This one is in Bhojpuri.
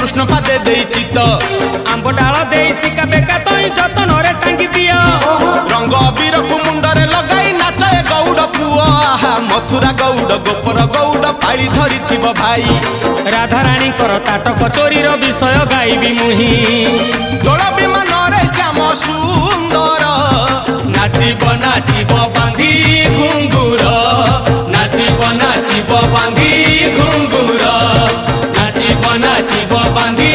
कृष्ण पादे दे चित आंब डाल दे सिका बेका तई जतन रे टांगी दियो रंग अबीर को मुंडरे लगाई नाचे गौड़ पुआ मथुरा गौड़ गोपर गौड़ पाई धरी भाई राधा रानी कर ताटक चोरी विषय गाइबी मुही दोल विमान रे श्याम सुंदर नाचिब नाचिब बांधी घुंगुर नाचिब नाचिब बांधी घुंगुर नाचिब नाचिब बांधी